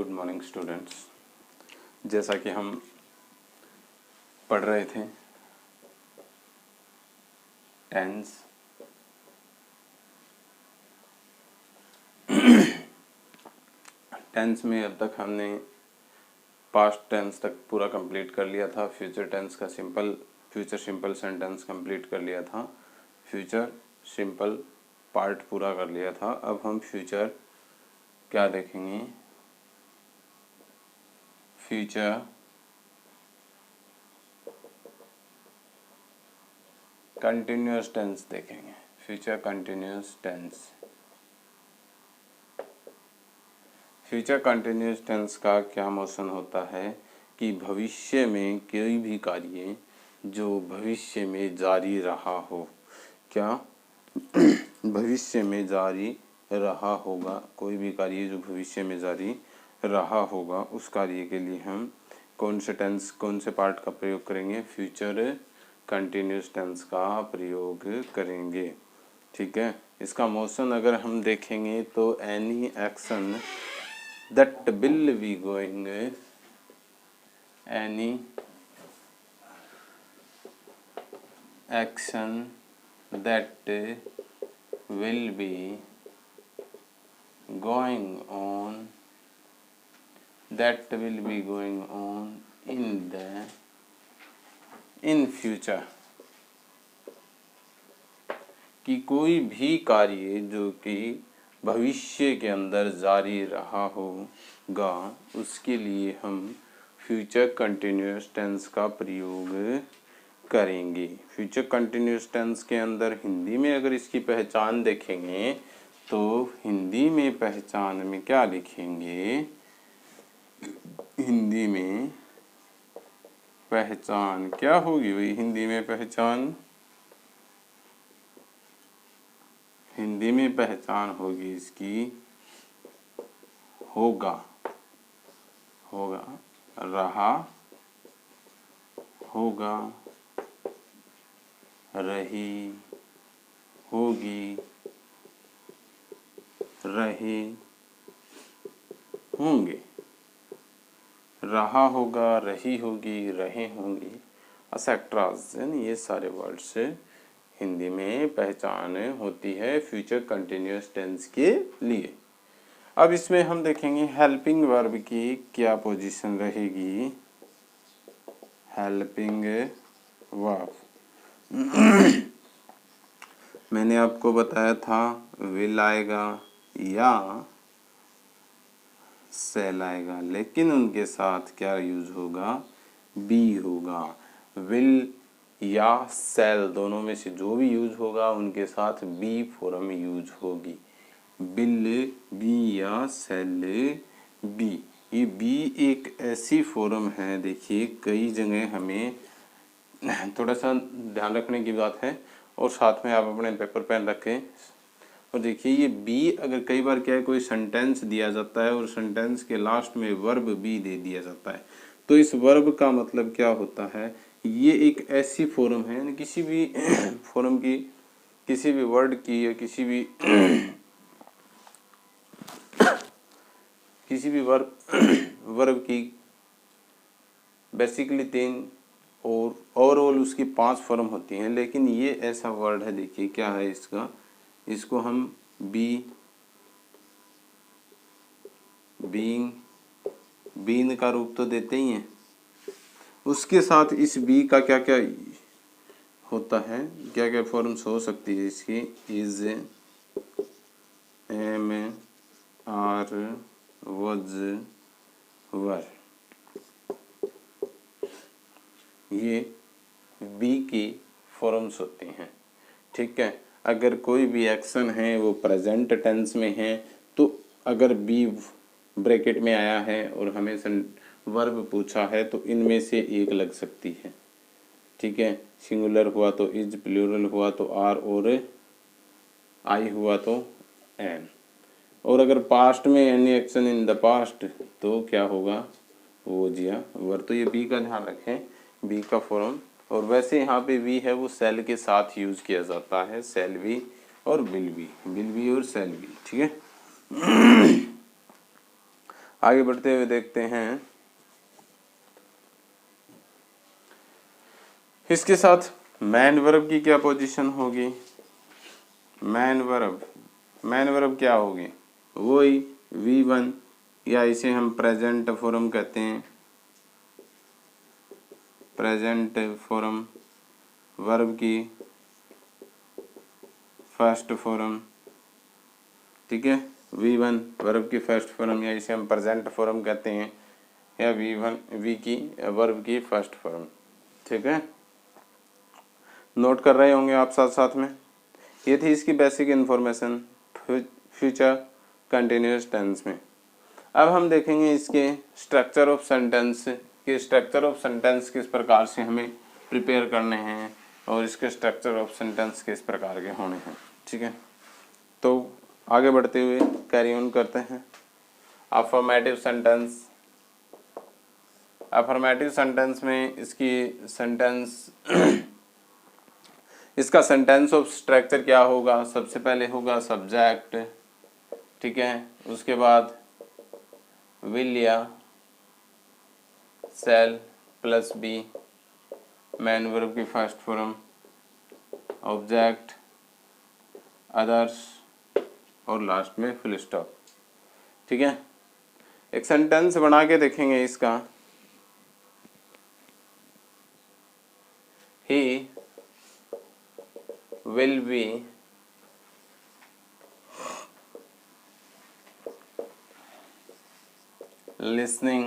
Good morning students. जैसा कि हम पढ़ रहे थे टेंस, टेंस में अब तक हमने पास्ट टेंस तक पूरा कंप्लीट कर लिया था। फ्यूचर टेंस का फ्यूचर सिंपल सेंटेंस कंप्लीट कर लिया था। फ्यूचर सिंपल पार्ट पूरा कर लिया था। अब हम फ्यूचर क्या देखेंगे? फ्यूचर कंटिन्यूअस टेंस देखेंगे। Future continuous tense. Future continuous tense का क्या मोशन होता है कि भविष्य में कोई भी कार्य जो भविष्य में जारी रहा हो, क्या भविष्य में जारी रहा होगा, कोई भी कार्य जो भविष्य में जारी रहा होगा, उस कार्य के लिए हम कौन से पार्ट का प्रयोग करेंगे? फ्यूचर कंटिन्यूअस टेंस का प्रयोग करेंगे। ठीक है। इसका मोशन अगर हम देखेंगे तो any action that will be going, any action that will be going on, in future, कि कोई भी कार्य जो कि भविष्य के अंदर जारी रहा होगा, उसके लिए हम फ्यूचर कंटिन्यूअस टेंस का प्रयोग करेंगे। फ्यूचर कंटिन्यूअस टेंस के अंदर हिंदी में अगर इसकी पहचान देखेंगे तो हिंदी में पहचान में क्या लिखेंगे? हिंदी में पहचान क्या होगी भाई? हिंदी में पहचान होगी इसकी होगा, रहा होगा, रही होगी, रहे होंगे। रहा होगा, रही होगी, रहे होंगे, एक्सेट्रास, यानी ये सारे वर्ड्स हिंदी में पहचान होती है फ्यूचर कंटिन्यूअस टेंस के लिए। अब इसमें हम देखेंगे हेल्पिंग वर्ब की क्या पोजीशन रहेगी। हेल्पिंग वर्ब मैंने आपको बताया था विल आएगा या सेल आएगा, लेकिन उनके साथ क्या यूज होगा? बी होगा। विल या सेल दोनों में से जो भी यूज होगा उनके साथ बी फॉर्म यूज होगी। बिल बी या सेल बी। ये बी एक ऐसी फॉर्म है, देखिए कई जगह हमें थोड़ा सा ध्यान रखने की बात है, और साथ में आप अपने पेपर पेन रखें। और देखिए ये बी अगर कई बार क्या है, कोई सेंटेंस दिया जाता है और सेंटेंस के लास्ट में वर्ब बी दे दिया जाता है, तो इस वर्ब का मतलब क्या होता है? ये एक ऐसी फॉर्म है, किसी भी फॉर्म की, किसी भी वर्ड की या किसी भी वर्ब की बेसिकली 3 और ओवरऑल उसकी 5 फॉर्म होती हैं, लेकिन ये ऐसा वर्ड है, देखिए क्या है इसको हम बीइंग का रूप तो देते ही हैं, उसके साथ इस बी का क्या क्या होता है, क्या क्या फॉर्म्स हो सकती है इसकी? इज, एम, आर, वज, वर, ये बी की फॉर्म्स होती हैं। ठीक है। अगर कोई भी एक्शन है वो प्रेजेंट टेंस में है, तो अगर बी ब्रैकेट में आया है और हमें वर्ब पूछा है तो इनमें से एक लग सकती है। ठीक है। सिंगुलर हुआ तो इज, प्लूरल हुआ तो आर, और आई हुआ तो एम। और अगर पास्ट में any action in the past तो क्या होगा? वो जिया वर। तो ये बी का ध्यान रखें, बी का फॉर्म। और वैसे यहाँ पे वी है वो सेल के साथ यूज किया जाता है, सेल वी और बिल वी और सेल वी। ठीक है। आगे बढ़ते हुए देखते हैं, इसके साथ मैन वर्ब की क्या पोजीशन होगी। मैन वर्ब क्या होगी, वही V1 या इसे हम प्रेजेंट फॉर्म कहते हैं, प्रेजेंट फॉर्म वर्ब की फर्स्ट फॉर्म, ठीक है। V1 वर्ब की फर्स्ट फॉर्म या इसे हम प्रेजेंट फॉर्म कहते हैं, या V की वर्ब की फर्स्ट फॉर्म, ठीक है। नोट कर रहे होंगे आप साथ साथ में। ये थी इसकी basic information future continuous tense में। अब हम देखेंगे इसके स्ट्रक्चर ऑफ सेंटेंस कि स्ट्रक्चर ऑफ सेंटेंस किस प्रकार से हमें प्रिपेयर करने हैं और इसके स्ट्रक्चर ऑफ सेंटेंस किस प्रकार के होने हैं, ठीक है। तो आगे बढ़ते हुए कैरी ऑन करते हैं। अफर्मेटिव सेंटेंस, अफर्मेटिव सेंटेंस में इसकी सेंटेंस इसका सेंटेंस ऑफ स्ट्रक्चर क्या होगा, सबसे पहले होगा सब्जेक्ट, ठीक है। उसके बाद विल या shall plus be, main verb की फर्स्ट फॉर्म, ऑब्जेक्ट, अदर्स और लास्ट में फुल स्टॉप, ठीक है। एक सेंटेंस बना के देखेंगे इसका। ही will be listening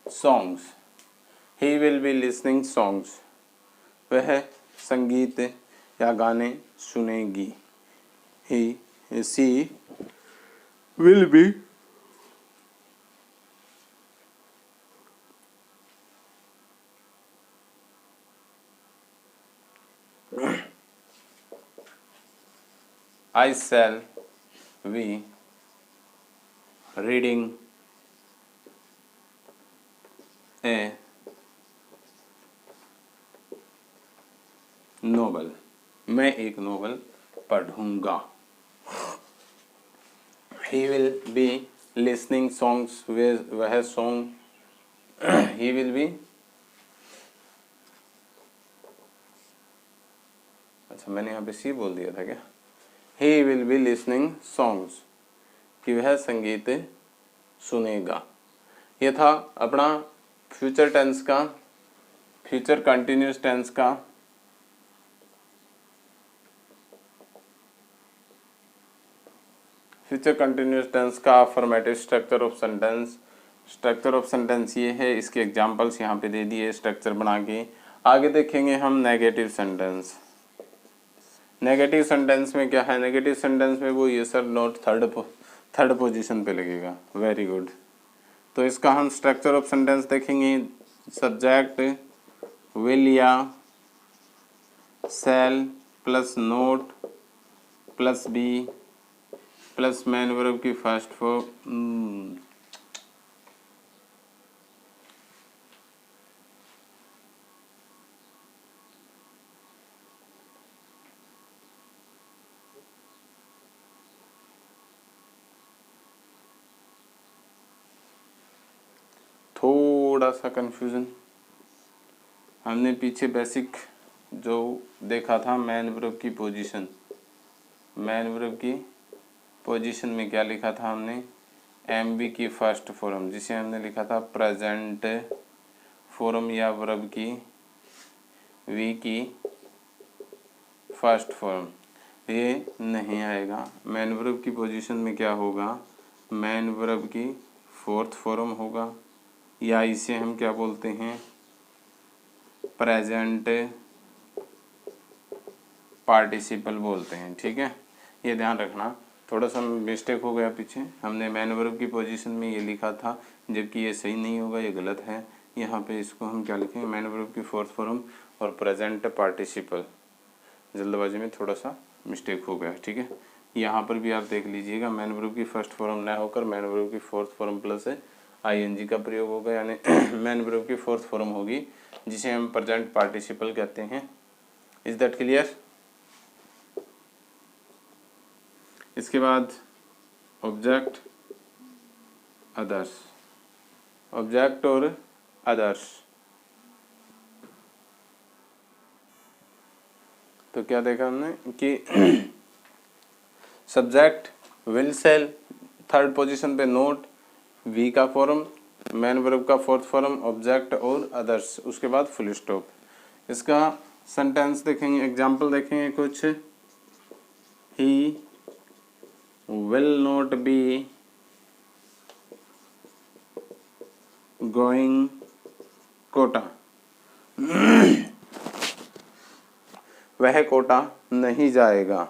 songs, he will be listening songs, वह संगीत या गाने सुनेगी। she will be I shall be reading a novel, मैं एक नोवेल पढ़ूंगा। He will be listening songs, वह सॉन्ग, he will be, अच्छा मैंने यहाँ पे सी बोल दिया था क्या। He will be listening songs, कि वह संगीत सुनेगा। ये था अपना फ्यूचर टेंस का, फ्यूचर कंटिन्यूअस टेंस का फ्यूचर कंटिन्यूअस टेंस का affirmative structure of sentence. Structure of sentence ये है, इसके एग्जांपल्स यहाँ पे दे दिए स्ट्रक्चर बना के। आगे देखेंगे हम नेगेटिव सेंटेंस। नेगेटिव सेंटेंस में क्या है, नेगेटिव सेंटेंस में वो ये सर नोट थर्ड पोजीशन पे लगेगा, वेरी गुड। तो इसका हम स्ट्रक्चर ऑफ सेंटेंस देखेंगे। सब्जेक्ट विल या shall plus not plus be plus main verb की फर्स्ट फॉर्म, थोड़ा सा कंफ्यूजन, हमने पीछे बेसिक जो देखा था मैन वर्ब की पोजीशन, मैन वर्ब की पोजीशन में क्या लिखा था हमने, एम बी की फर्स्ट फॉर्म, जिसे हमने लिखा था प्रेजेंट फॉर्म या वर्ब की वी की फर्स्ट फॉर्म, ये नहीं आएगा। मैन वर्ब की पोजीशन में क्या होगा, मैन वर्ब की फोर्थ फॉर्म होगा, या इसे हम क्या बोलते हैं, प्रेजेंट पार्टिसिपल बोलते हैं, ठीक है। ये ध्यान रखना, थोड़ा सा मिस्टेक हो गया पीछे, हमने मैन वर्ब की पोजीशन में ये लिखा था, जबकि ये सही नहीं होगा, ये गलत है। यहाँ पे इसको हम क्या लिखेंगे, मैन वर्ब की फोर्थ फॉर्म और प्रेजेंट पार्टिसिपल, जल्दबाजी में थोड़ा सा मिस्टेक हो गया, ठीक है। यहाँ पर भी आप देख लीजिएगा, मैन वर्ब की फर्स्ट फॉर्म न होकर मैन वर्ब की फोर्थ फॉर्म प्लस ING का प्रयोग होगा, यानी मैन वर्ब की फोर्थ फॉर्म होगी, जिसे हम प्रेजेंट पार्टिसिपल कहते हैं। Is that clear. इसके बाद ऑब्जेक्ट अदर्स, ऑब्जेक्ट और अदर्स। तो क्या देखा हमने कि subject will shall, third position पे नोट, वी का फॉर्म, मैन वर्ब का फोर्थ फॉर्म, ऑब्जेक्ट और अदर्स, उसके बाद फुल स्टॉप। इसका सेंटेंस देखेंगे, एग्जाम्पल देखेंगे कुछ। He will not be going Kota, वह कोटा नहीं जाएगा।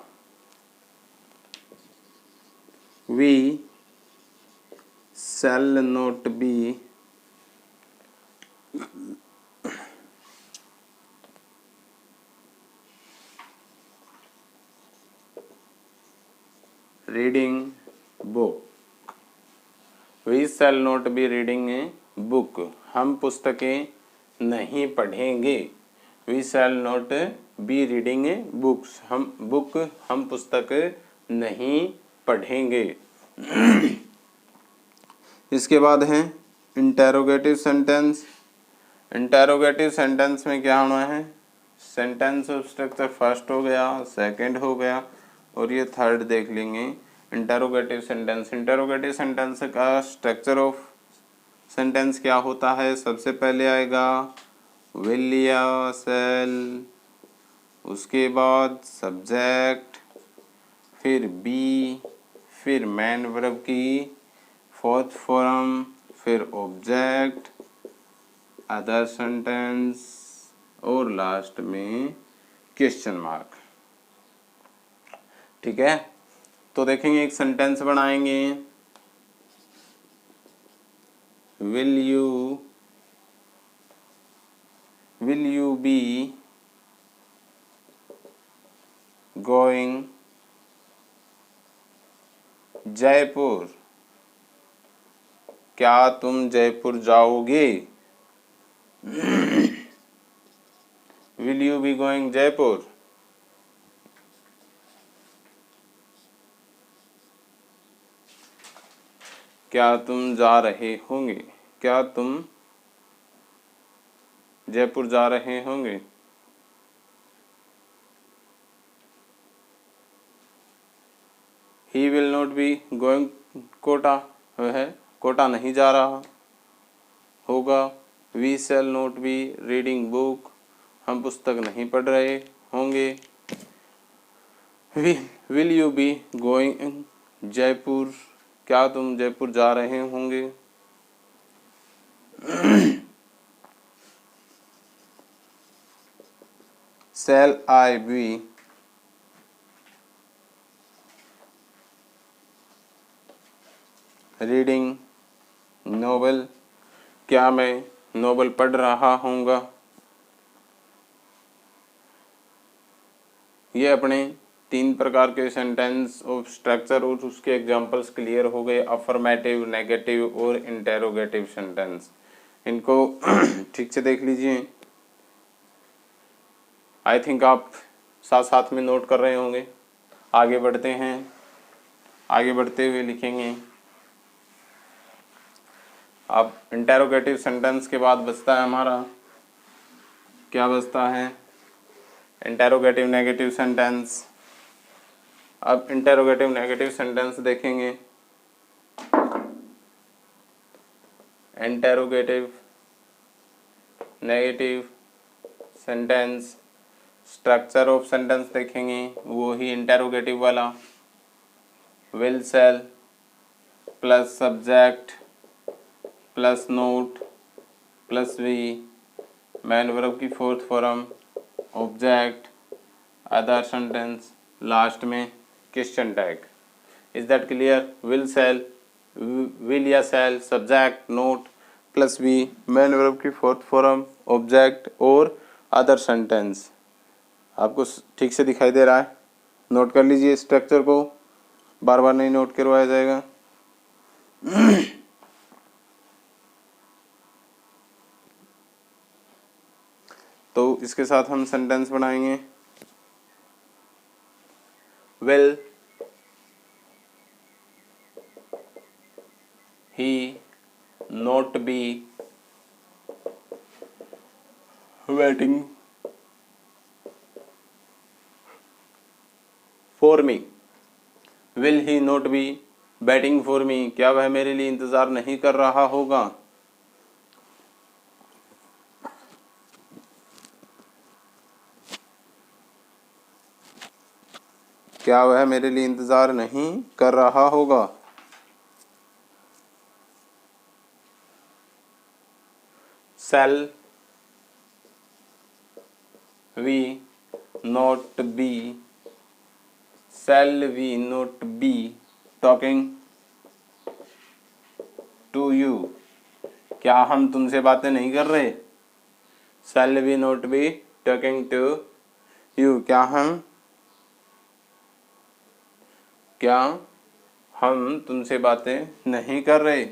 We shall not be reading book, we shall not be reading a book, हम पुस्तकें नहीं पढ़ेंगे। we shall not be reading a books, हम पुस्तक नहीं पढ़ेंगे। इसके बाद है इंटेरोगेटिव सेंटेंस। इंटेरोगेटिव सेंटेंस में क्या होना है, सेंटेंस ऑफ स्ट्रक्चर फर्स्ट हो गया, सेकंड हो गया और ये थर्ड देख लेंगे। इंटेरोगेटिव सेंटेंस, इंटेरोगेटिव सेंटेंस का स्ट्रक्चर ऑफ सेंटेंस क्या होता है, सबसे पहले आएगा विल या शैल, उसके बाद सब्जेक्ट, फिर बी, फिर मैन वर्ब की फोर्थ फॉर्म, फिर ऑब्जेक्ट, अदर सेंटेंस और लास्ट में क्वेश्चन मार्क। ठीक है, तो देखेंगे एक सेंटेंस बनाएंगे। Will you be going Jaipur, क्या तुम जयपुर जाओगे। Will you be going Jaipur, क्या तुम जा रहे होंगे, क्या तुम जयपुर जा रहे होंगे। He will not be going Kota, वह कोटा नहीं जा रहा होगा। We shall not be reading book, हम पुस्तक नहीं पढ़ रहे होंगे। Will you be going Jaipur, क्या तुम जयपुर जा रहे होंगे। Shall I be reading novel, क्या मैं नोवेल पढ़ रहा हूँगा। ये अपने 3 प्रकार के सेंटेंस ऑफ स्ट्रक्चर और उसके एग्जांपल्स क्लियर हो गए, अफर्मेटिव, नेगेटिव और इंटेरोगेटिव सेंटेंस। इनको ठीक से देख लीजिए। आई थिंक आप साथ साथ में नोट कर रहे होंगे। आगे बढ़ते हैं, आगे बढ़ते हुए लिखेंगे। अब इंटेरोगेटिव सेंटेंस के बाद बचता है हमारा, क्या बचता है, इंटेरोगेटिव नेगेटिव सेंटेंस। अब इंटेरोगेटिव नेगेटिव सेंटेंस देखेंगे। Interrogative negative sentence structure of sentence देखेंगे, वो ही इंटेरोगेटिव वाला। Will shall plus subject plus not plus V, main verb की fourth form, object, other sentence, last में question tag. Is that clear. Will shall, will या shall, subject, not plus V, main verb की fourth form, object और other sentence. आपको ठीक से दिखाई दे रहा है, नोट कर लीजिए। स्ट्रक्चर को बार बार नहीं नोट करवाया जाएगा। तो इसके साथ हम सेंटेंस बनाएंगे। Will he not be waiting for me, will he not be waiting for me, क्या वह मेरे लिए इंतजार नहीं कर रहा होगा। क्या वह मेरे लिए इंतजार नहीं कर रहा होगा। shall we not be shall we not be talking to you, क्या हम तुमसे बातें नहीं कर रहे। shall we not be talking to you, क्या हम तुमसे बातें नहीं कर रहे।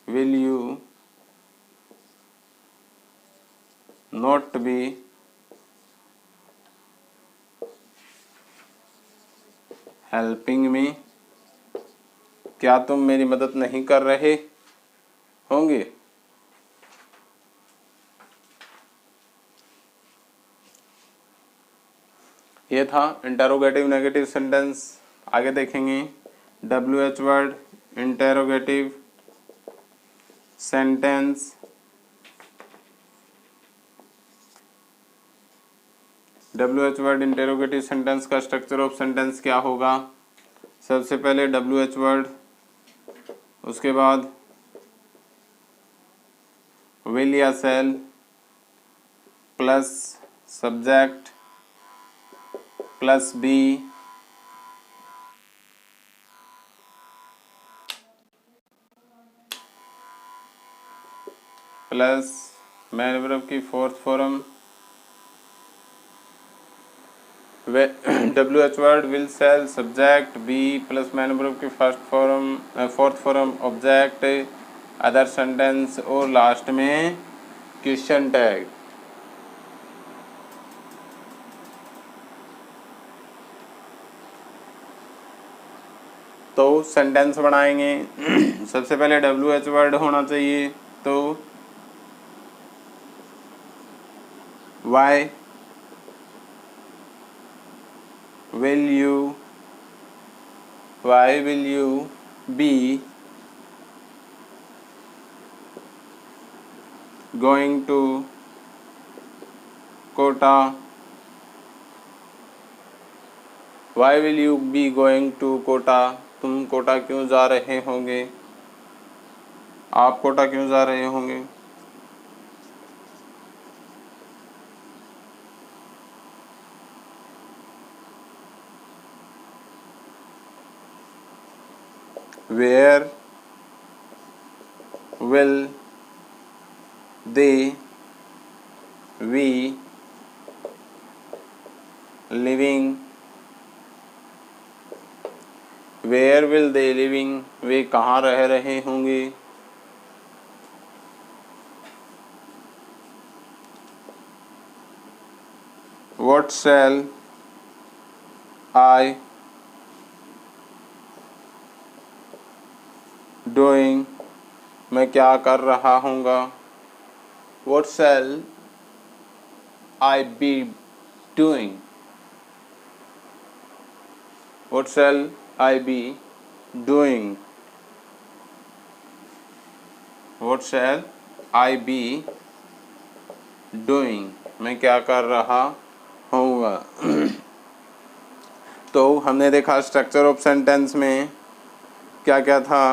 will you not be helping me, क्या तुम मेरी मदद नहीं कर रहे होंगे। ये था इंटेरोगेटिव नेगेटिव सेंटेंस। आगे देखेंगे WH word interrogative sentence. WH word interrogative sentence का स्ट्रक्चर ऑफ सेंटेंस क्या होगा। सबसे पहले WH वर्ड, उसके बाद विल या shall plus subject plus be plus main verb की fourth form. WH word will shall subject be plus main verb की fourth form object other sentence और लास्ट में क्वेश्चन टैग। तो सेंटेंस बनाएंगे। सबसे पहले WH वर्ड होना चाहिए, तो why will you be going to Kota, why will you be going to Kota, तुम कोटा क्यों जा रहे होंगे, आप कोटा क्यों जा रहे होंगे। Where will they be living, where will they living, वे कहाँ रह रहे होंगे। What shall I doing, मैं क्या कर रहा हूँगा। What shall I be doing, what shall I be doing, what shall I be doing, मैं क्या कर रहा हूँगा। तो हमने देखा स्ट्रक्चर ऑफ सेंटेंस में क्या क्या था।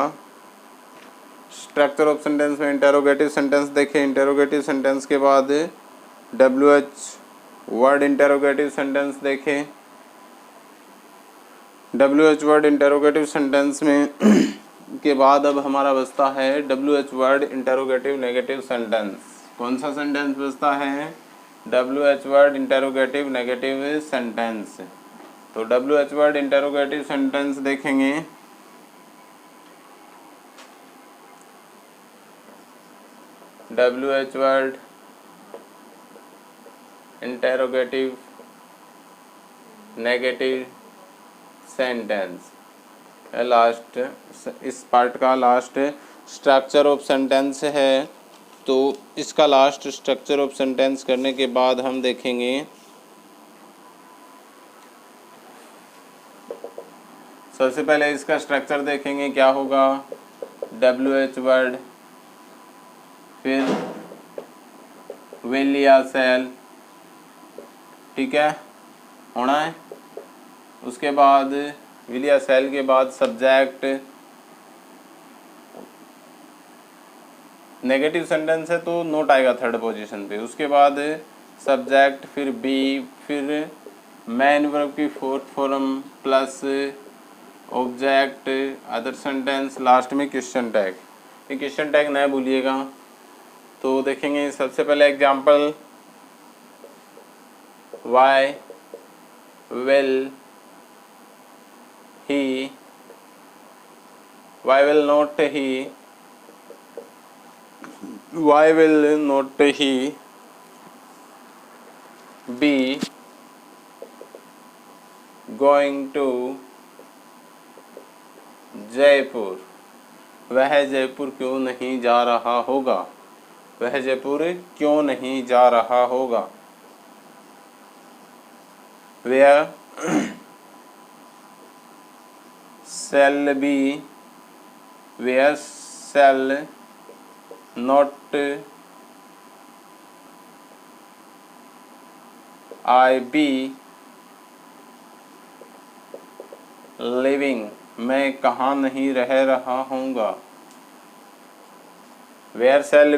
स्ट्रक्चर ऑफ सेंटेंस में इंटेरोगेटिव सेंटेंस देखे, इंटेरोगेटिव सेंटेंस के बाद WH वर्ड इंटेरोगेटिव सेंटेंस देखे। WH वर्ड इंटेरोगेटिव सेंटेंस में के बाद अब हमारा बचता है WH word interrogative negative sentence. कौन सा सेंटेंस बचता है, WH word interrogative negative sentence. तो WH वर्ड इंटेरोगेटिव सेंटेंस देखेंगे। WH word interrogative negative sentence. Last, इस पार्ट का लास्ट स्ट्रक्चर ऑफ सेंटेंस है। तो इसका लास्ट स्ट्रक्चर ऑफ सेंटेंस करने के बाद हम देखेंगे सबसे पहले इसका स्ट्रक्चर देखेंगे क्या होगा। WH वर्ड, फिर विल या सेल, ठीक है, होना है। उसके बाद विल या सेल के बाद सब्जेक्ट, नेगेटिव सेंटेंस है तो नोट आएगा थर्ड पोजीशन पे। उसके बाद सब्जेक्ट, फिर बी, फिर मेन वर्ब की fourth form plus object, other sentence, last में क्वेश्चन टैग। ये क्वेश्चन टैग न भूलिएगा। तो देखेंगे सबसे पहले example, why will he, why will not he, why will not he be going to Jaipur, वह जयपुर क्यों नहीं जा रहा होगा, वह जयपुर क्यों नहीं जा रहा होगा। Where shall be, where shall not I be living, मैं कहाँ नहीं रह रहा हूँगा। Where shall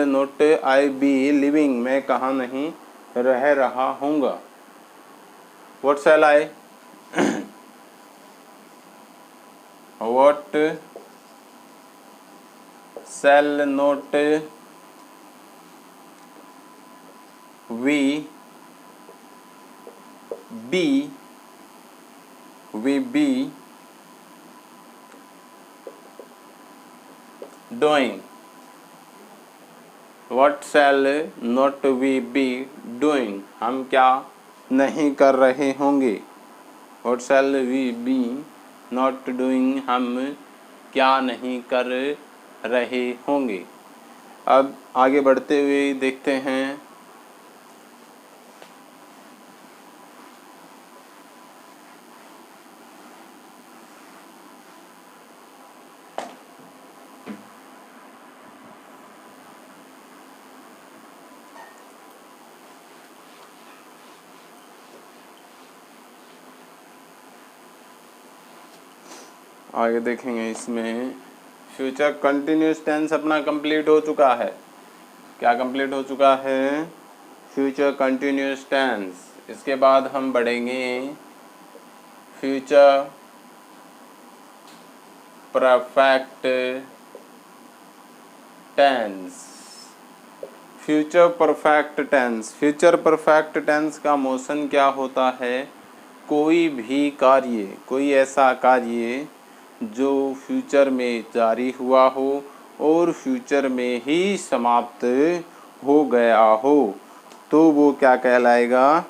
not I be living, मैं कहाँ नहीं रह रहा हूँगा। What shall I, what shall not we be doing, what shall not we be doing, हम क्या नहीं कर रहे होंगे। What shall we be not doing, हम क्या नहीं कर रहे होंगे। अब आगे बढ़ते हुए देखते हैं आगे देखेंगे इसमें फ्यूचर कंटिन्यूस टेंस अपना कंप्लीट हो चुका है। क्या कंप्लीट हो चुका है, फ्यूचर कंटिन्यूस टेंस। इसके बाद हम बढ़ेंगे future perfect tense. Future perfect tense, future perfect tense का मोशन क्या होता है, कोई भी कार्य, कोई ऐसा कार्य जो फ्यूचर में जारी हुआ हो और फ्यूचर में ही समाप्त हो गया हो तो वो क्या कहलाएगा,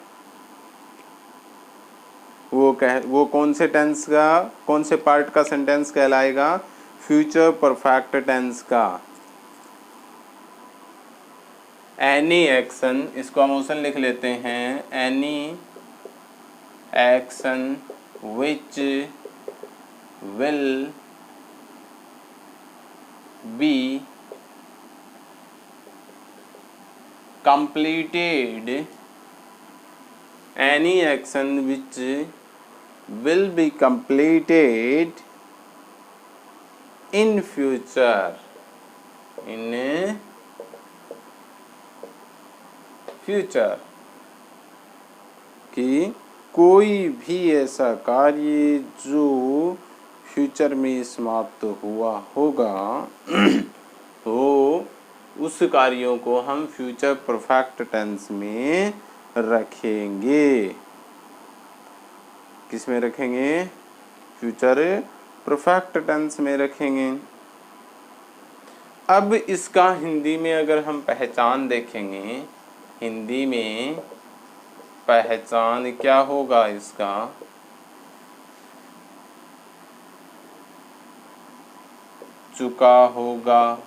वो कौन से टेंस का, कौन से पार्ट का सेंटेंस कहलाएगा, फ्यूचर परफेक्ट टेंस का। एनी एक्शन, इसको मोशन लिख लेते हैं, any action which will be completed, any action which will be completed in future, in future, कि कोई भी ऐसा कार्य जो फ्यूचर में समाप्त हुआ होगा तो उस कार्यों को हम फ्यूचर परफेक्ट टेंस में रखेंगे। किस में रखेंगे, फ्यूचर परफेक्ट टेंस में रखेंगे। अब इसका हिंदी में अगर हम पहचान देखेंगे, हिंदी में पहचान क्या होगा इसका, चुका होगा,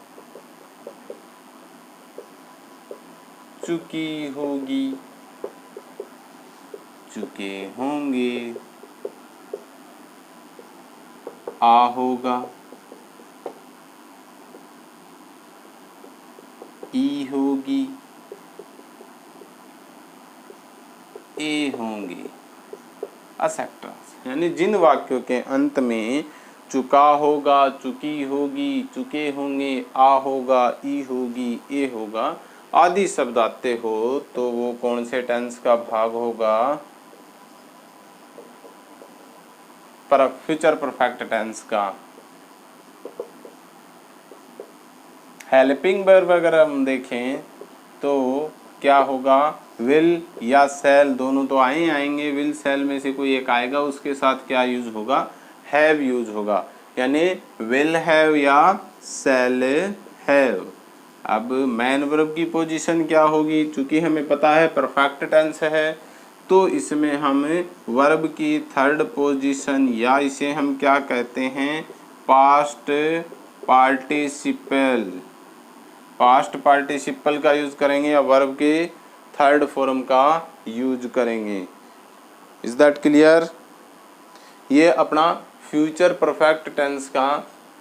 चुकी होगी, चुके होंगे, आ होगा, ई होगी, ए होंगे, एसेक्ट्रा। यानी जिन वाक्यों के अंत में चुका होगा, चुकी होगी, चुके होंगे, आ होगा, ई होगी, ए होगा आदि शब्द आते हो तो वो कौन से टेंस का भाग होगा? फ्यूचर परफेक्ट टेंस का। हेल्पिंग वर्ब अगर हम देखें तो क्या होगा? विल या सेल दोनों तो आएंगे। विल सेल में से कोई एक आएगा, उसके साथ क्या यूज होगा? हैव यूज होगा। यानी विल हैव या सेल हैव। अब मैन वर्ब की पोजीशन क्या होगी? चूंकि हमें पता है परफेक्ट टेंस है तो इसमें हम वर्ब की थर्ड पोजीशन या इसे हम क्या कहते हैं? Past participle. पास्ट पार्टिसिपल का यूज करेंगे या वर्ब के थर्ड फॉर्म का यूज करेंगे। Is that clear? ये अपना फ्यूचर परफेक्ट टेंस का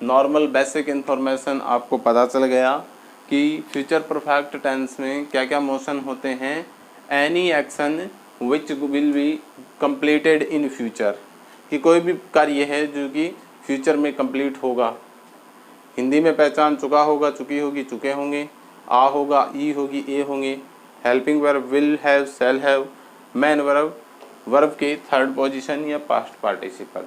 नॉर्मल बेसिक इंफॉर्मेशन आपको पता चल गया कि फ्यूचर परफेक्ट टेंस में क्या क्या मोशन होते हैं। Any action which will be completed in future, कि कोई भी कार्य है जो कि फ्यूचर में कंप्लीट होगा। हिंदी में पहचान चुका होगा, चुकी होगी, चुके होंगे, आ होगा, ई होगी, ए होंगे। Helping verb will have, shall have. Man verb verb के थर्ड पोजीशन या पास्ट पार्टिसिपल।